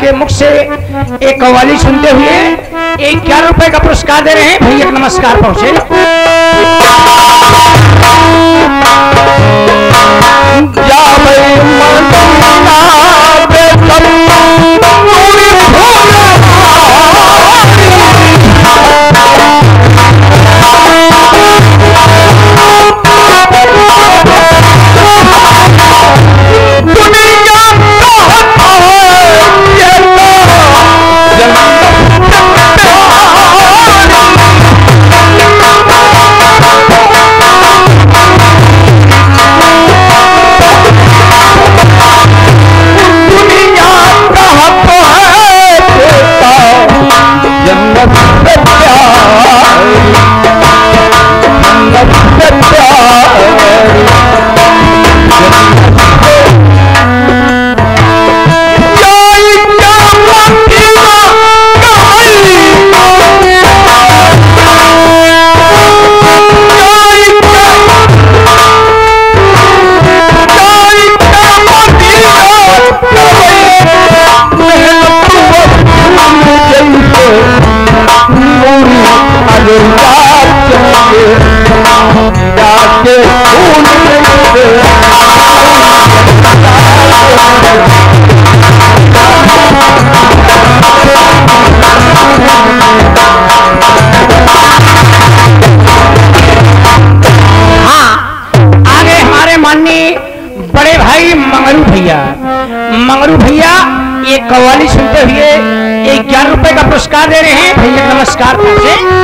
के मुख से एक कव्वाली सुनते हुए 11 रुपए का पुरस्कार दे रहे हैं। भैया नमस्कार पहुंचे। मंगरू भैया एक कव्वाली सुनते हुए 11 रुपए का पुरस्कार दे रहे हैं। भैया नमस्कार पहुंचे।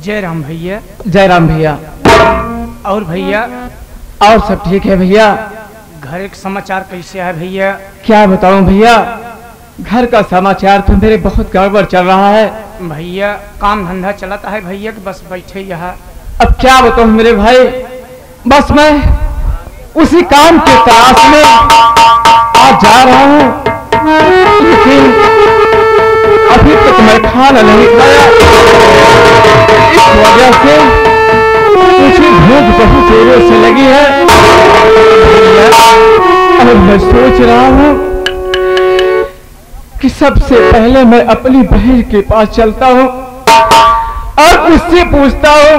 जय राम भैया। जय राम भैया। और भैया और सब ठीक है भैया। घर एक समाचार कैसे है भैया? क्या बताऊं भैया, घर का समाचार तो मेरे बहुत गड़बड़ चल रहा है भैया। काम धंधा चलता है भैया कि बस बैठे यहाँ? अब क्या बताऊं मेरे भाई, बस मैं उसी काम के तलाश में आज जा रहा हूँ, लेकिन अभी तक मैं खाना नहीं खाया। इस वजह से मुझे भूख बहुत जोरों से लगी है और मैं सोच रहा हूँ कि सबसे पहले मैं अपनी बहन के पास चलता हूँ और उससे पूछता हूँ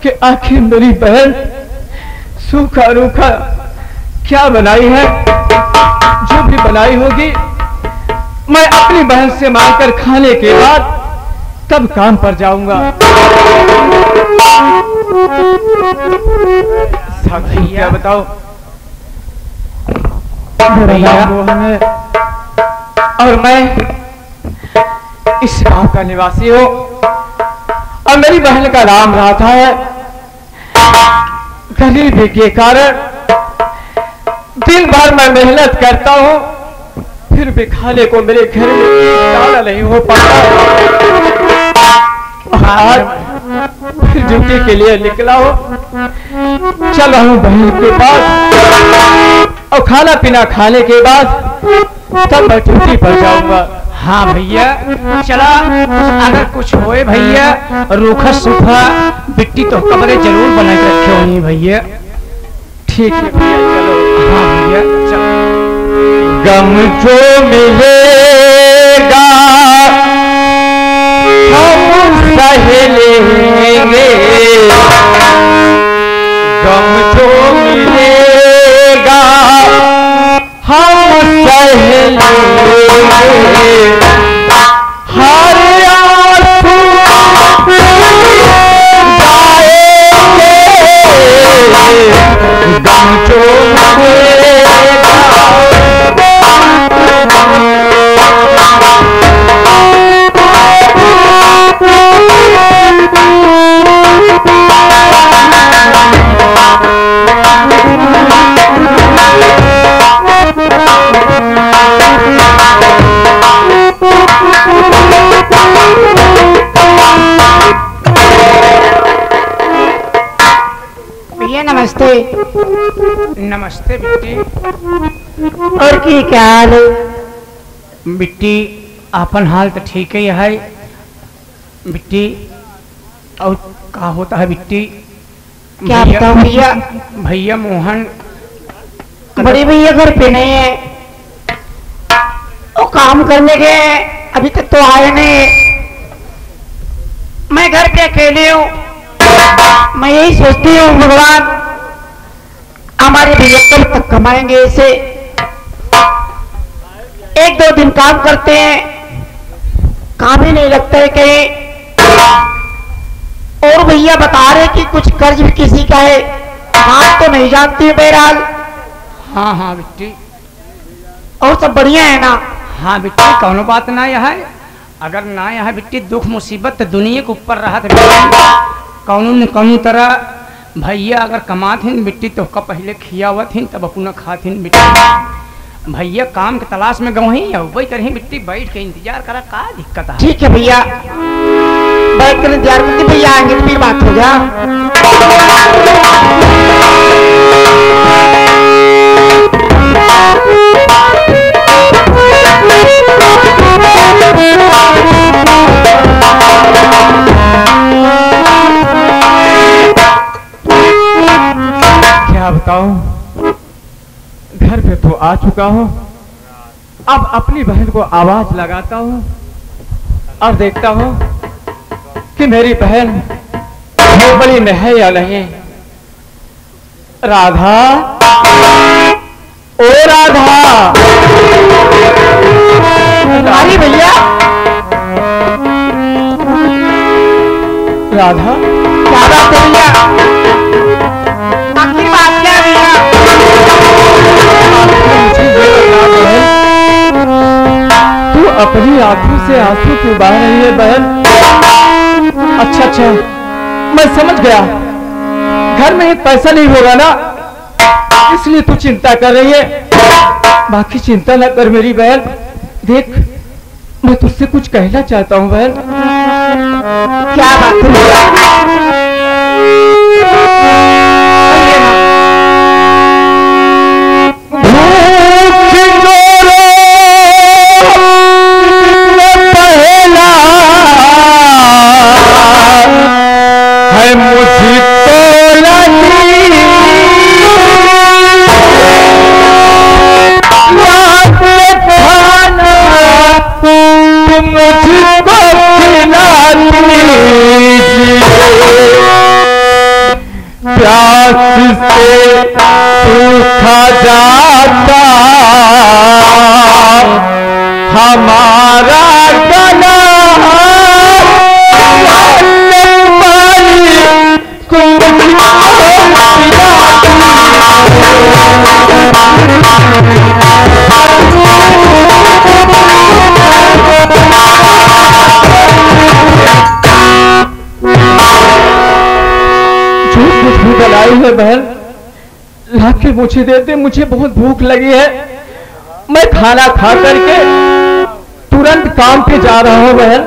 कि आखिर मेरी बहन सूखा रूखा क्या बनाई है। जो भी बनाई होगी मैं अपनी बहन से मांगकर खाने के बाद तब काम पर जाऊंगा। भैया बताओ, मेरा नाम मोहन है और मैं इस गांव का निवासी हूँ और मेरी बहन का नाम राधा है। गरीबी के कारण दिन भर मैं मेहनत करता हूँ, फिर भी खाने को मेरे घर में दाना नहीं हो पाता। आज फिर ड्यूटी के लिए निकला हूँ, चल रहा हूँ बहन के पास और खाना पीना खाने के बाद तब मैं ड्यूटी पर जाऊंगा। हाँ भैया चला, अगर कुछ होए भैया रूखा सूखा बिट्टी तो कमरे जरूर बना के रखे होंगे भैया। ठीक है भैया चलो। हाँ भैया चलो। गम जो मिलेगा हम सह लेंगे, गम जो मिलेगा हम सह लेंगे, हर आंसू जाएंगे, गम जो मिलेगा। भैया नमस्ते। नमस्ते बिट्टी। और की क्या हाल है? बिट्टी अपन हाल तो ठीक ही है बिट्टी। और क्या होता है बिट्टी? क्या बताओ भैया? भैया मोहन बड़े भैया घर पे नहीं है, वो काम करने गए, अभी तक तो आए नहीं। मैं घर पे अकेले हूँ। मैं यही सोचती हूँ भगवान हमारे भैया कब तक कमाएंगे इसे। एक दो दिन काम करते हैं, काम ही नहीं लगता है कहीं। और भैया बता रहे कि कुछ कर्ज भी किसी का है, बात तो नहीं जानती हूँ बहरहाल। हाँ हाँ बिट्टी। और सब बढ़िया है ना? हाँ बिट्टी कौनो बात ना यह है। अगर ना यह बिट्टी दुख मुसीबत तो दुनिया के ऊपर रहा था कौनो न कौनो तरह। भैया अगर कमाथिन बिट्टी तो कब पहले खियावत हिन तब अपना खाथिन बिट्टी। भैया काम के तलाश में गवही वही तरह बिट्टी बैठ के इंतजार करा, का दिक्कत है? ठीक है भैया, बैठ कर इंतजार करते, भैया आएंगे तो फिर बात हो जा। क्या बताऊं, घर पे तो आ चुका हूं, अब अपनी बहन को आवाज लगाता हूं और देखता हूं कि मेरी बहन झोपड़ी में है या नहीं। राधा, ओ राधा। अरे भैया राधा, क्या बात है भैया? आखिर बात क्या है भैया? तू अपनी आंखों से आंसू क्यों बहा रही है बहन? अच्छा अच्छा, मैं समझ गया, घर में ही पैसा नहीं होगा ना, इसलिए तू चिंता कर रही है। बाकी चिंता ना कर मेरी बहन। देख, मैं तुझसे कुछ कहना चाहता हूँ बहन। क्या बात है भैया? मुझको खिला दीजिए, प्यास से सूखा जाता हमारा गला, लाई है बहन, लाके मुझे दे दे, मुझे बहुत भूख लगी है। मैं खाना खा करके तुरंत काम पे जा रहा हूँ बहन।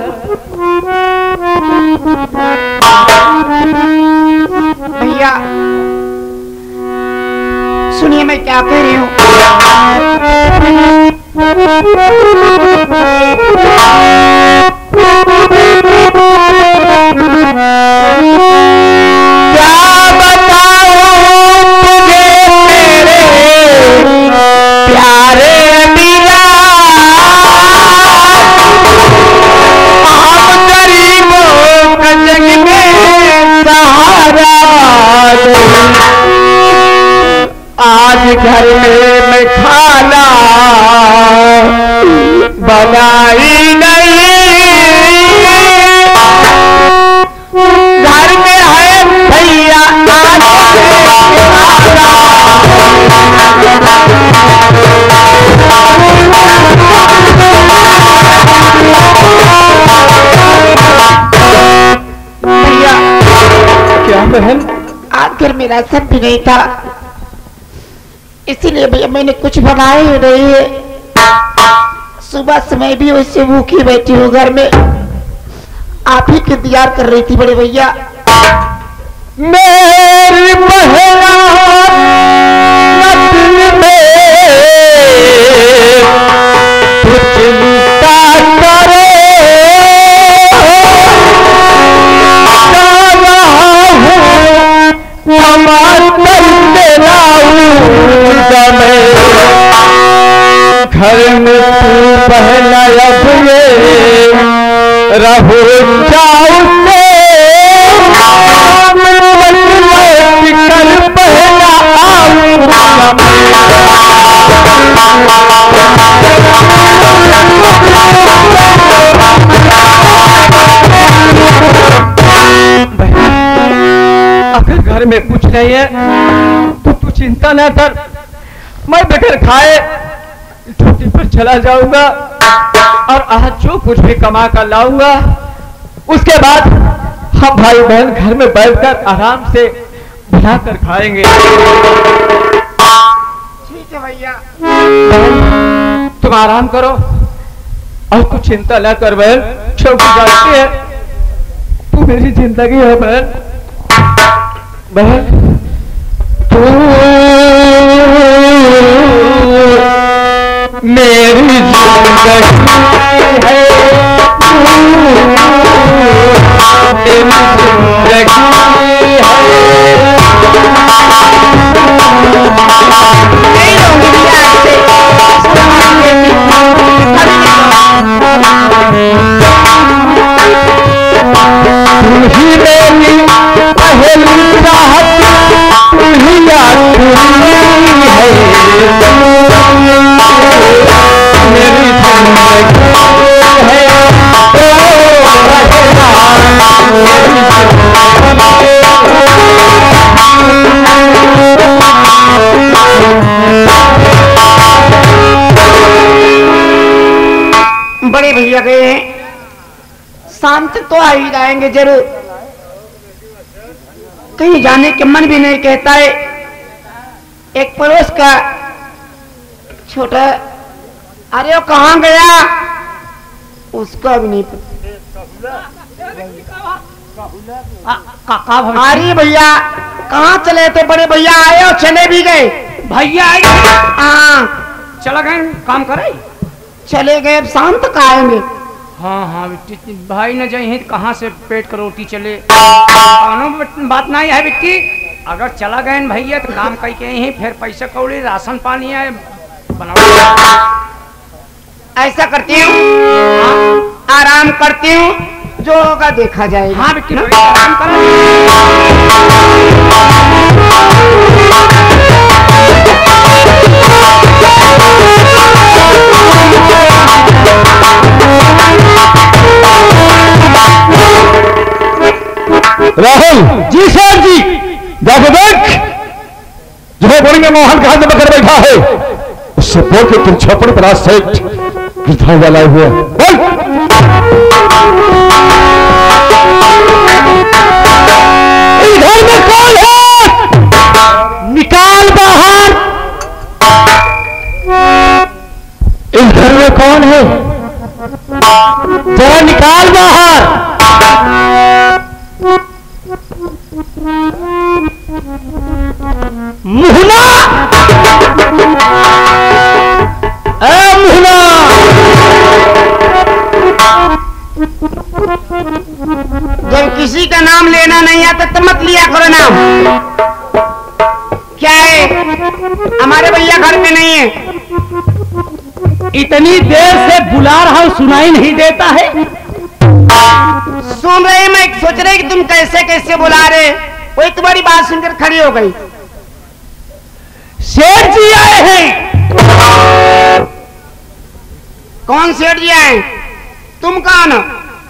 भैया सुनिए मैं क्या कह रही हूँ। आज घर में मैं खाना बनाई नहीं, घर में है भैया भैया क्या बहन? आज घर में राशन भी नहीं था, इसीलिए भैया मैंने कुछ बनाया ही नहीं है। सुबह से मैं भी उससे भूखी बैठी हूँ घर में, आप ही की इंतजार कर रही थी बड़े भैया। मेरी बहना नस्ल में तू चिंता करे, घर में तू पहला अब ये रहो जाओ से कल पहला अगर घर में कुछ नहीं है तो तू चिंता न कर, मैं बगैर खाए ड्यूटी पर चला जाऊंगा और आज जो कुछ भी कमा कर लाऊंगा उसके बाद हम भाई बहन घर में बैठकर आराम से बनाकर खाएंगे। ठीक है भैया। बहन तुम आराम करो और तू चिंता न कर बहन, क्योंकि जानती है तू मेरी जिंदगी है बहन। बहन तू मेरी जिंदगी है, बड़े भैया गए हैं, शाम तक तो आ ही जाएंगे जरूर, कहीं जाने के मन भी नहीं कहता है। एक पड़ोस का छोटा, अरे वो कहाँ गया उसका भी नहीं पता। अरे भैया कहाँ चले थे बड़े भैया, आए और चले भी गए। भैया आए हाँ चला गए काम करे, चले गए, अब शाम तक आएंगे। हाँ हाँ बिट्टी भाई न जाए तो कहाँ से पेट का रोटी चले, कौनो बात नहीं है बिट्टी। अगर चला गए भैया तो काम करके ही फिर पैसा कौड़ी राशन पानी है बनाओ। ऐसा करती हूँ करती हूँ, जो होगा देखा जाएगा। हाँ बिट्टी बड़ी आराम करो। राहुल जी सर जी, जाके देख जो बोलेंगे मोहन के हाथ में पकड़ बैठा है, उससे बोल के तुम छपड़ पर सेठ गिरधा वाला हुआ बोल। इस घर में कौन है? निकाल बाहर। इस घर में कौन है? जरा निकाल बाहर। मुहना, मुहना, जब किसी का नाम लेना नहीं आता तो मत लिया करो नाम। क्या है, हमारे भैया घर में नहीं है। इतनी देर से बुला रहा हूं, सुनाई नहीं देता है। सुन रहे, मैं सोच रही कि तुम कैसे कैसे बुला रहे, वही तुम्हारी बात सुनकर खड़ी हो गई। सेठ जी आए हैं। कौन सेठ जी आए? तुम कौन हो?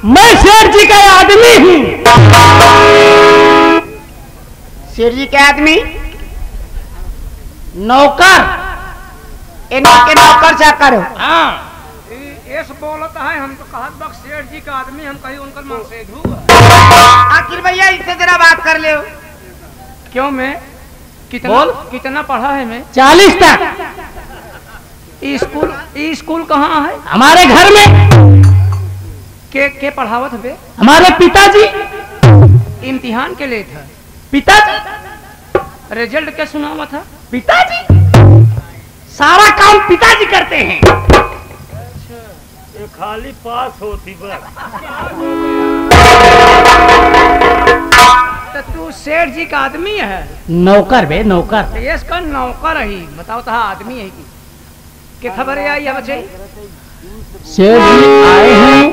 मैं सेठ जी का आदमी हूं। सेठ जी के आदमी? नौकर। इनके नौकर चाकर हो? हाँ ये बोलता है, हम तो कहत बक सेठ जी का आदमी, हम कहीं उनका मां से धू। आखिर भैया इससे जरा बात कर ले। क्यों मैं कितना बोल। कितना पढ़ा है मैं? 40 तक। स्कूल कहाँ है? हमारे घर में। के पढ़ावत बे? हमारे पिताजी। इम्तिहान के लिए था? पिताजी। रिजल्ट क्या सुनावा था? पिताजी। सारा काम पिताजी करते हैं। ये खाली पास होती बस। तो तू सेठ जी का आदमी है? नौकर बे, नौकर। तो ये इसका नौकर ही बताओ तो आदमी है कि खबर आई है बच्चे? सेठ जी आए हैं,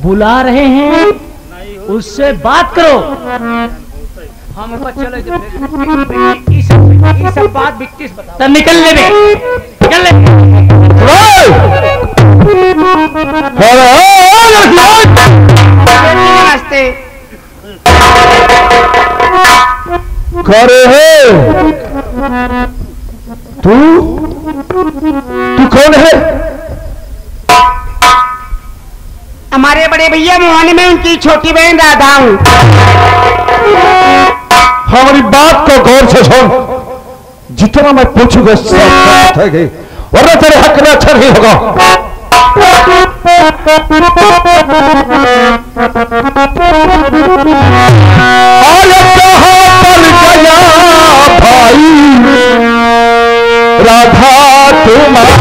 बुला रहे हैं, उससे बात करो। हम ऊपर चले ये सब बात बिट्टी से बताओ। तब निकल ले बे, निकल ले। नमस्ते। करे है तू कौन है? हमारे बड़े भैया मोहन में उनकी छोटी बहन राधा हूँ। हमारी बात को गौर से सुन। जितना मैं पूछूंगा सब है गई, वरना तेरे हक में अच्छा नहीं होगा। भाई राधा तुम्हारा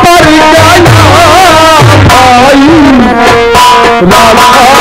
पर गया भाई राधा पर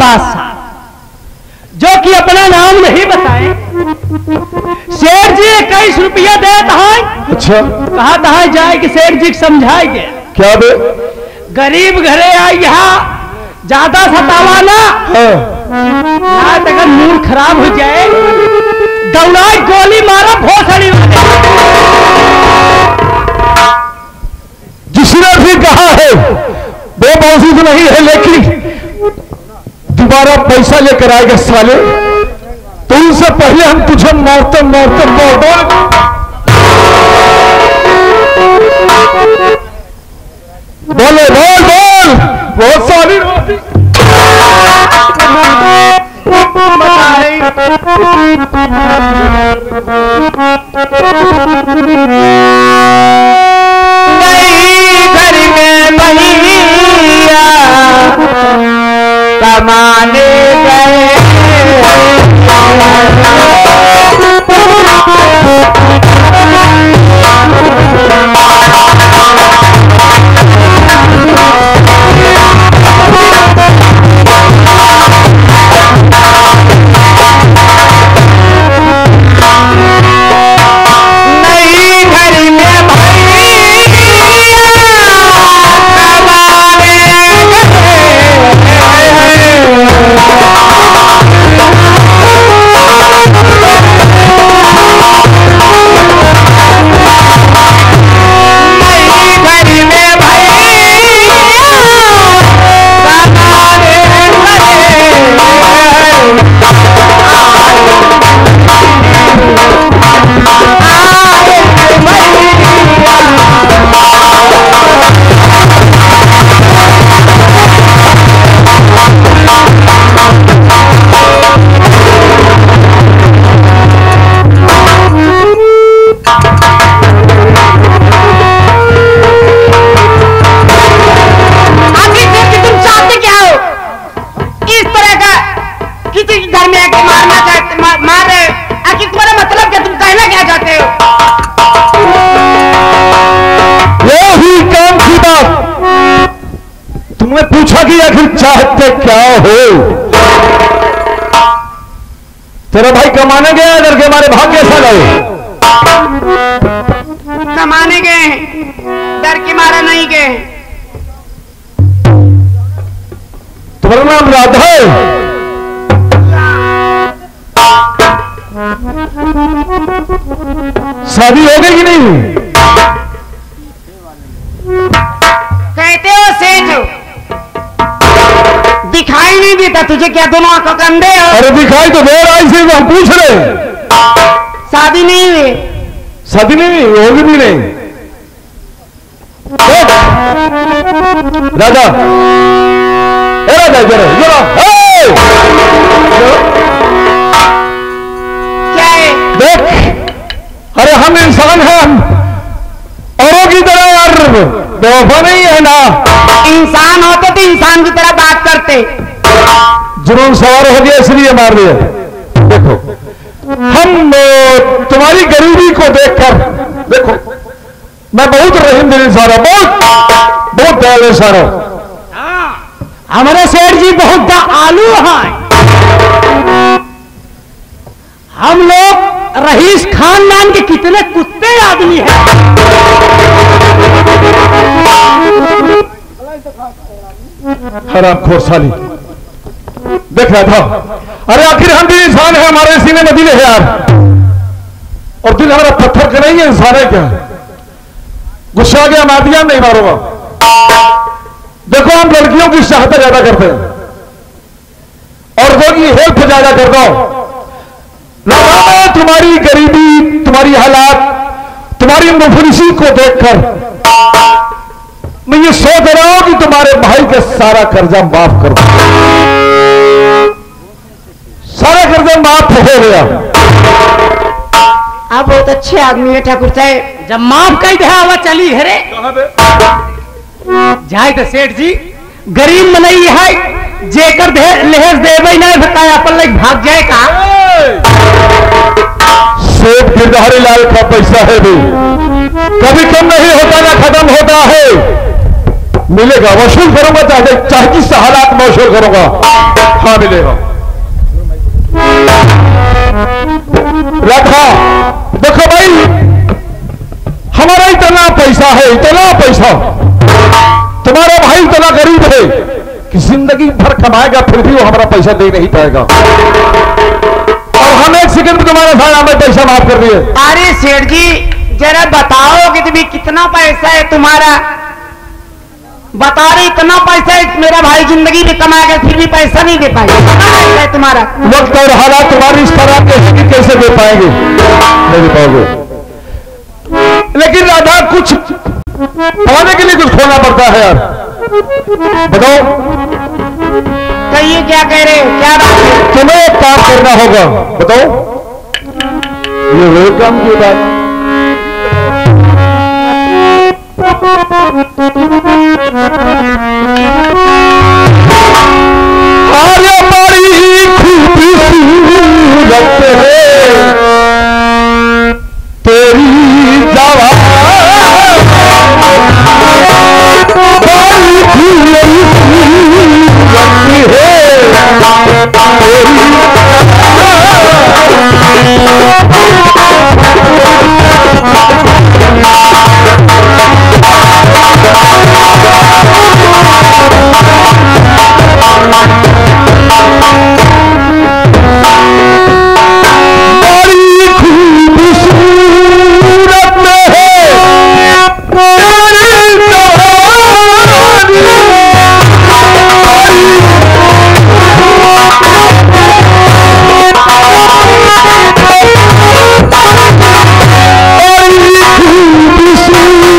बादशाह जो कि अपना नाम नहीं बताए, सेठ जी 21 रुपया देता है। अच्छा, कहा था जाए कि सेठ जी समझाएंगे क्या बे? गरीब घरे आई यहाँ ज्यादा सतावा ना, हाँ। अगर मूड खराब हो जाए दौड़ाई गोली मारा भोसड़ी। जिसने भी कहा है वो मौजूद नहीं है, लेकिन दोबारा पैसा लेकर आएगा साले, तो उनसे पहले हम तुझे मारते मारते मार बोले बोल बोल बहुत सारी घर में भैया कमाने गए, तुमने पूछा कि आखिर चाहते क्या हो? तेरा भाई कमाने गया है करके हमारे भाग कैसा गए? कमाने गए, डर के मारा नहीं गए। तुम्हारा नाम राधा है? शादी हो गई कि नहीं? कहते हो सेठ, दिखाई नहीं देता तुझे क्या? दोनों आंखों के अंधे हो? अरे दिखाई तो दे रहा है, इसे हम पूछ रहे। शादी नहीं हुई? शादी नहीं होगी भी नहीं। राजा, राजा जरा जरा क्या है? देख, अरे हम इंसान हैं, हम औरों की तरह यार बेवफा नहीं है ना। इंसान होते तो इंसान की तरह बात करते। जुनून सवार हो गया इसलिए मार दिया। देखो, हम तुम्हारी गरीबी को देखकर, देखो मैं बहुत रहीम दिल इंसान हूं, बहुत दयालु इंसान हूं। हमारे सेठ जी बहुत आलू हैं। हम लोग रईस खानदान के कितने कुत्ते आदमी हैं। हराम खोर साली, देख रहा था। अरे आखिर हम भी इंसान है, हमारे सीने में दिल है यार, और दिल हमारा पत्थर का नहीं है, इंसान है क्या? गुस्सा आ गया, मार दिया, नहीं मारूंगा। देखो हम लड़कियों की सहायता ज्यादा करते हैं और लोगों की हेल्प ज्यादा करता हूं। मैं तुम्हारी गरीबी, तुम्हारी हालात, तुम्हारी मुफलिसी को देखकर मैं ये सोच रहा हूं कि तुम्हारे भाई का सारा कर्जा माफ कर दो। सारा कर्जा माफ हो गया। आप बहुत अच्छे आदमी है ठाकुर साहब। जब माफ कही दे आवा चली घरे जाए तो सेठ जी गरीब मनई है, जेकर लेहज देवे नहीं बताया अपन लग भाग जाए का। सेठ गिरधारी लाल का पैसा है भी, कभी कम नहीं होता ना खत्म होता है। मिलेगा, वसूल करूंगा, चाहे किस हालात में वसूल करूंगा। कहाँ मिलेगा। रखा देखो भाई, हमारा इतना पैसा है, इतना पैसा, तुम्हारा भाई इतना गरीब है कि जिंदगी भर कमाएगा फिर भी वो हमारा पैसा दे नहीं पाएगा, और हम एक सेकंड में तुम्हारा सारा हमें पैसा माफ कर दिए। अरे सेठ जी जरा बताओ कि तुम्हें कितना पैसा है तुम्हारा, बता रहे इतना पैसा है, मेरा भाई जिंदगी में कमाएगा फिर भी पैसा नहीं दे पाएगा, कितना पैसा है तुम्हारा। वक्त और हालात तुम्हारी इस तरह के हैं कि कैसे दे पाएंगे, नहीं दे पाओगे। लेकिन राधा कुछ पाने के लिए कुछ खोना पड़ता है यार, बताओ कहिए क्या कह रहे हो, क्या बात है। तुम्हें एक काम करना होगा, बताओ ये वो काम की बात। अरे बड़ी खूबसूरत है तेरी जवानी, बड़ी खूबसूरत है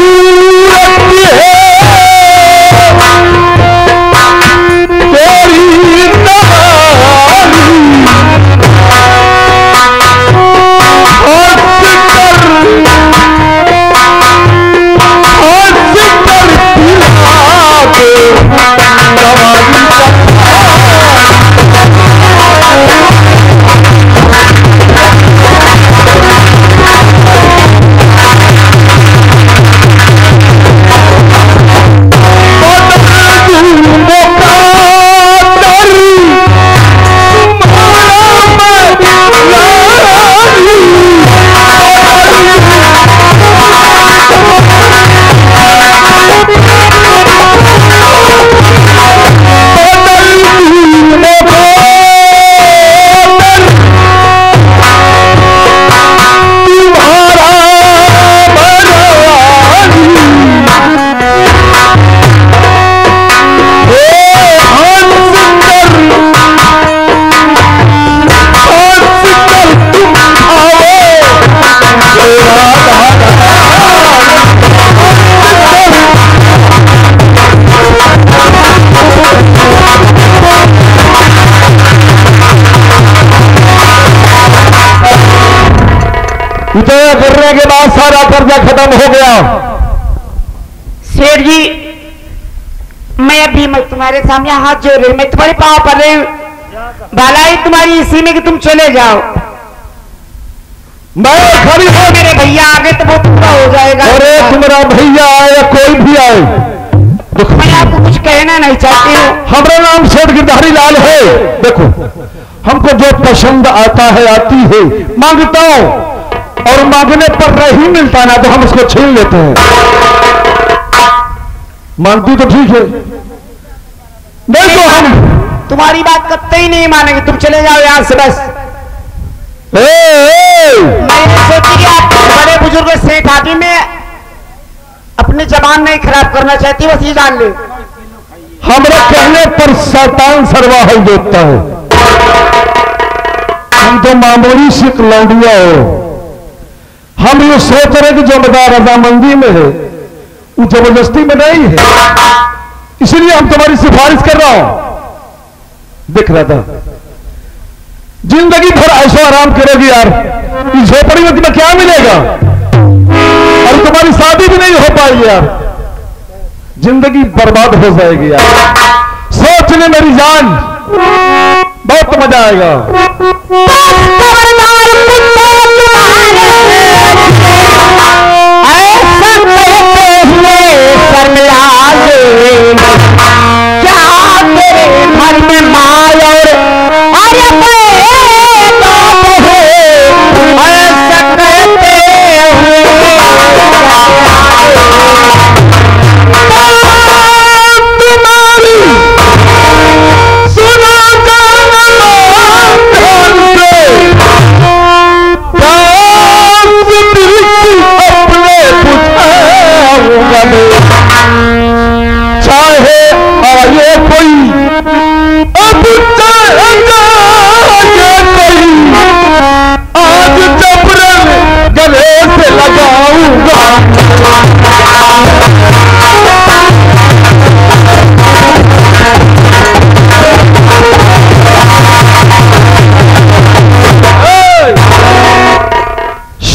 तेरी इतना करने के बाद सारा कर्जा खत्म हो गया। सेठ जी मैं अभी मैं तुम्हारे सामने हाथ जोड़ रही हूँ, मैं तुम्हारे पाँव पड़ रही हूँ, भलाई तुम्हारी इसी में कि तुम चले जाओ। मैं खड़ी हो, मेरे भैया आगे तो वो पूरा हो जाएगा। अरे तुम्हारा भैया आए या कोई भी आए, मैं आपको कुछ कहना नहीं चाहती हूँ। हमारा नाम सेठ गिरधारी लाल है। देखो हमको जो पसंद आता है आती है मांगता हूं, और मांगने पर नहीं मिलता ना तो हम उसको छीन लेते हैं। मांगती तो ठीक है, नहीं तो हम तुम्हारी बात कतई नहीं मानेंगे, तुम चले जाओ यहाँ से बस। मैंने सोची कि आप बड़े बुजुर्ग सेठ आदमी में अपनी जबान नहीं खराब करना चाहती, बस ये जान ले। हमारे कहने पर शैतान सरवाहल देता है, हम तो मामूली सी लौंडिया हो। हम ये सोच रहे कि जो बता रजामंदी में है वो जबरदस्ती में नहीं है, इसलिए हम तुम्हारी सिफारिश कर रहा हूं। दिख रहा था जिंदगी भर ऐशो आराम करोगी यार, इस झोपड़ी में तुम्हें क्या मिलेगा, और तुम्हारी शादी भी नहीं हो पाएगी यार, जिंदगी बर्बाद हो जाएगी यार। सोच ले मेरी जान, बहुत मजा आएगा। क्या तेरे घर में माँ और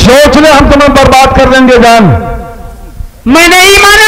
सोच ले हम तुम्हें बर्बाद कर देंगे जान। मैं नहीं मानूंगा।